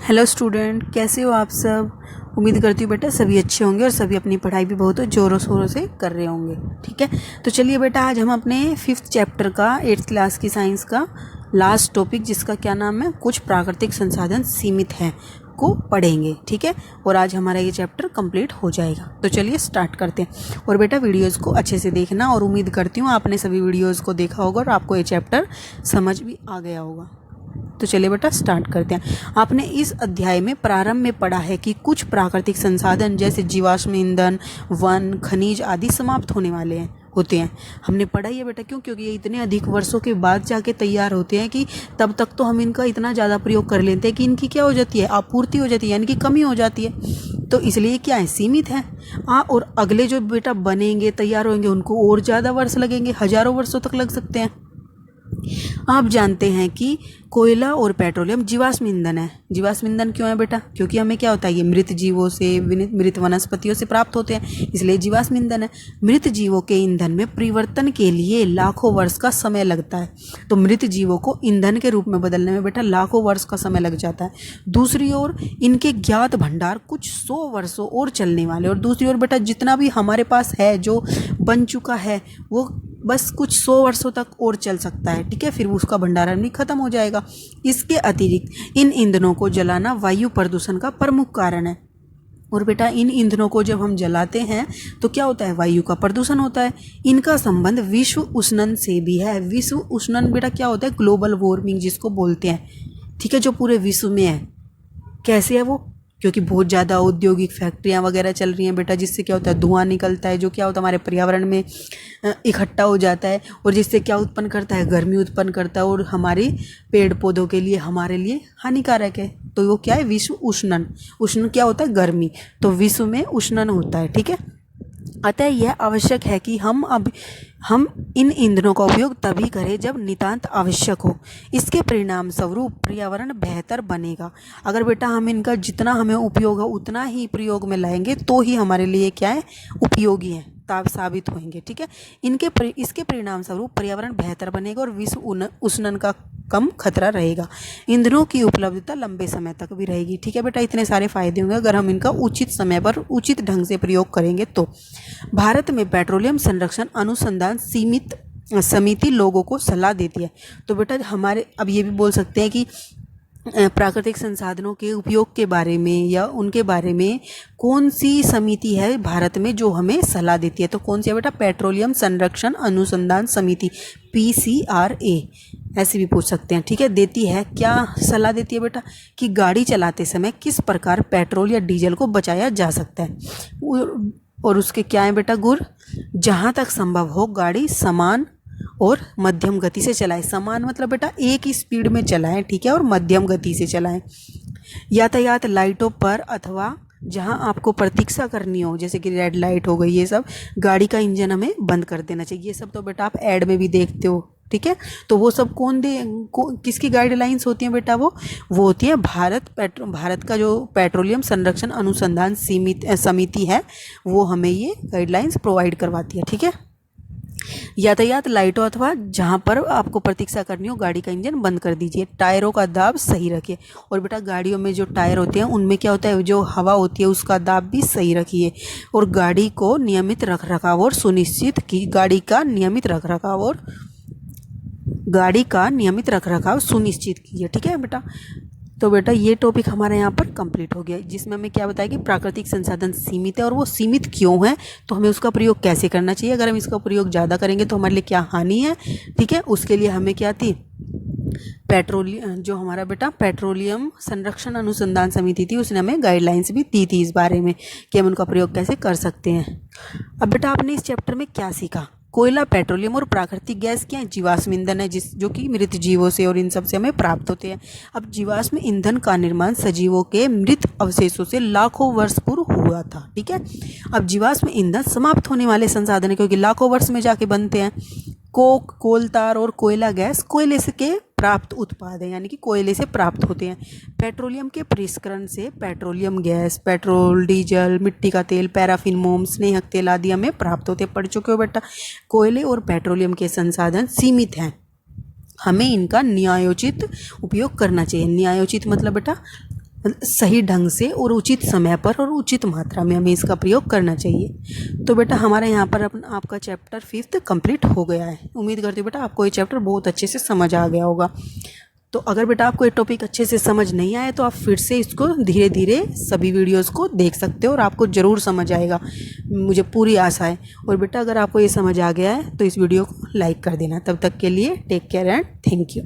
Hello student, कैसे हो आप सब। उम्मीद करती हूँ बेटा सभी अच्छे होंगे और सभी अपनी पढ़ाई भी बहुत ज़ोरों शोरों से कर रहे होंगे। ठीक है, तो चलिए बेटा आज हम अपने 5th चैप्टर का 8th क्लास की साइंस का लास्ट टॉपिक, जिसका क्या नाम है, कुछ प्राकृतिक संसाधन सीमित हैं, को पढ़ेंगे। ठीक है, और आज हमारा ये चैप्टर कंप्लीट हो जाएगा। तो चलिए स्टार्ट करते हैं। और बेटा वीडियोज़ को अच्छे से देखना, और उम्मीद करती हूँ आपने सभी वीडियोज़ को देखा होगा और आपको ये चैप्टर समझ भी आ गया होगा। तो चलिए बेटा स्टार्ट करते हैं। आपने इस अध्याय में प्रारंभ में पढ़ा है कि कुछ प्राकृतिक संसाधन जैसे जीवाश्म ईंधन, वन, खनिज आदि समाप्त होने वाले होते हैं। हमने पढ़ा ही है बेटा, क्योंकि ये इतने अधिक वर्षों के बाद जाके तैयार होते हैं कि तब तक तो हम इनका इतना ज़्यादा प्रयोग कर लेते हैं कि इनकी क्या हो जाती है, आपूर्ति हो जाती है, यानी कि कमी हो जाती है। तो इसलिए क्या है, सीमित है। और अगले जो बेटा बनेंगे, तैयार होंगे, उनको और ज़्यादा वर्ष लगेंगे, हज़ारों वर्षों तक लग सकते हैं। आप जानते हैं कि कोयला और पेट्रोलियम जीवाश्म ईंधन है। जीवाश्म ईंधन क्यों है बेटा? क्योंकि हमें क्या होता है, ये मृत जीवों से, मृत वनस्पतियों से प्राप्त होते हैं, इसलिए जीवाश्म ईंधन है। मृत जीवों के ईंधन में परिवर्तन के लिए लाखों वर्ष का समय लगता है। तो मृत जीवों को ईंधन के रूप में बदलने में बेटा लाखों वर्ष का समय लग जाता है। दूसरी ओर इनके ज्ञात भंडार कुछ 100 वर्षों और चलने वाले। और दूसरी ओर बेटा जितना भी हमारे पास है, जो बन चुका है, वो बस कुछ 100 वर्षों तक और चल सकता है। ठीक है, फिर उसका भंडारण भी खत्म हो जाएगा। इसके अतिरिक्त इन ईंधनों को जलाना वायु प्रदूषण का प्रमुख कारण है। और बेटा इन ईंधनों को जब हम जलाते हैं तो क्या होता है, वायु का प्रदूषण होता है। इनका संबंध विश्व उष्णन से भी है। विश्व उष्णन बेटा क्या होता है, ग्लोबल वार्मिंग जिसको बोलते हैं। ठीक है, जो पूरे विश्व में है। कैसे है वो? क्योंकि बहुत ज़्यादा औद्योगिक फैक्ट्रियाँ वगैरह चल रही हैं बेटा, जिससे क्या होता है, धुआं निकलता है, जो क्या होता है हमारे पर्यावरण में इकट्ठा हो जाता है, और जिससे क्या उत्पन्न करता है, गर्मी उत्पन्न करता है, और हमारे पेड़ पौधों के लिए, हमारे लिए हानिकारक है। तो वो क्या है, विश्व उष्णन। उष्णन क्या होता है, गर्मी। तो विश्व में उष्णन होता है। ठीक है, अतः यह आवश्यक है कि हम इन ईंधनों का उपयोग तभी करें जब नितांत आवश्यक हो। इसके परिणाम स्वरूप पर्यावरण बेहतर बनेगा। अगर बेटा हम इनका जितना हमें उपयोग हो उतना ही प्रयोग में लाएंगे तो ही हमारे लिए क्या है, उपयोगी है, साबित होंगे। ठीक है, इसके परिणाम स्वरूप पर्यावरण बेहतर बनेगा और विश्व उष्णन का कम खतरा रहेगा। ईंधनों की उपलब्धता लंबे समय तक भी रहेगी। ठीक है बेटा, इतने सारे फायदे होंगे अगर हम इनका उचित समय पर उचित ढंग से प्रयोग करेंगे तो। भारत में पेट्रोलियम संरक्षण अनुसंधान सीमित समिति लोगों को सलाह देती है। तो बेटा हमारे अब ये भी बोल सकते हैं कि प्राकृतिक संसाधनों के उपयोग के बारे में या उनके बारे में कौन सी समिति है भारत में जो हमें सलाह देती है। तो कौन सी है बेटा, पेट्रोलियम संरक्षण अनुसंधान समिति, PCRA, ऐसे भी पूछ सकते हैं। ठीक है, देती है, क्या सलाह देती है बेटा, कि गाड़ी चलाते समय किस प्रकार पेट्रोल या डीजल को बचाया जा सकता है। और उसके क्या है बेटा, गुर, जहाँ तक संभव हो गाड़ी समान और मध्यम गति से चलाएं। समान मतलब बेटा एक ही स्पीड में चलाएं। ठीक है, और मध्यम गति से चलाएं। यातायात लाइटों पर अथवा जहां आपको प्रतीक्षा करनी हो, जैसे कि रेड लाइट हो गई, ये सब गाड़ी का इंजन हमें बंद कर देना चाहिए। ये सब तो बेटा आप ऐड में भी देखते हो। ठीक है, तो वो सब किसकी गाइडलाइंस होती हैं बेटा, वो होती है भारत का जो पेट्रोलियम संरक्षण अनुसंधान समिति है, वो हमें ये गाइडलाइंस प्रोवाइड करवाती है। ठीक है, यातायात लाइटों अथवा जहां पर आपको प्रतीक्षा करनी हो गाड़ी का इंजन बंद कर दीजिए। टायरों का दाब सही रखिए। और बेटा गाड़ियों में जो टायर होते हैं उनमें क्या होता है, जो हवा होती है उसका दाब भी सही रखिए। और गाड़ी को नियमित रखरखाव और सुनिश्चित की गाड़ी का नियमित रखरखाव सुनिश्चित कीजिए। ठीक है बेटा, तो बेटा ये टॉपिक हमारे यहाँ पर कंप्लीट हो गया, जिसमें हमें क्या बताया कि प्राकृतिक संसाधन सीमित है और वो सीमित क्यों है, तो हमें उसका प्रयोग कैसे करना चाहिए। अगर हम इसका प्रयोग ज़्यादा करेंगे तो हमारे लिए क्या हानि है। ठीक है, उसके लिए हमें क्या थी, जो हमारा बेटा पेट्रोलियम संरक्षण अनुसंधान समिति थी, उसने हमें गाइडलाइंस भी दी थी इस बारे में कि हम उनका प्रयोग कैसे कर सकते हैं। अब बेटा आपने इस चैप्टर में क्या सीखा, कोयला, पेट्रोलियम और प्राकृतिक गैस क्या है, जीवाश्म ईंधन है, जो कि मृत जीवों से और इन सब से हमें प्राप्त होते हैं। अब जीवाश्म ईंधन का निर्माण सजीवों के मृत अवशेषों से लाखों वर्ष पूर्व हुआ था। ठीक है, अब जीवाश्म ईंधन समाप्त होने वाले संसाधन है, क्योंकि लाखों वर्ष में जाके बनते हैं। कोक, कोल तार और कोयला गैस कोयले से के प्राप्त उत्पाद हैं, यानी कि कोयले से प्राप्त होते हैं। पेट्रोलियम के परिष्करण से पेट्रोलियम गैस, पेट्रोल, डीजल, मिट्टी का तेल, पैराफिन, मोम, स्नेहक तेल आदि हमें प्राप्त होते हैं। पढ़ चुके हो बेटा, कोयले और पेट्रोलियम के संसाधन सीमित हैं, हमें इनका न्यायोचित उपयोग करना चाहिए। न्यायोचित मतलब बेटा सही ढंग से और उचित समय पर और उचित मात्रा में हमें इसका प्रयोग करना चाहिए। तो बेटा हमारे यहाँ पर आपका चैप्टर 5th कंप्लीट हो गया है। उम्मीद करती हूँ बेटा आपको ये चैप्टर बहुत अच्छे से समझ आ गया होगा। तो अगर बेटा आपको ये टॉपिक अच्छे से समझ नहीं आए तो आप फिर से इसको धीरे धीरे सभी वीडियोस को देख सकते हो और आपको ज़रूर समझ आएगा, मुझे पूरी आशा है। और बेटा अगर आपको ये समझ आ गया है तो इस वीडियो को लाइक कर देना। तब तक के लिए take care and thank you.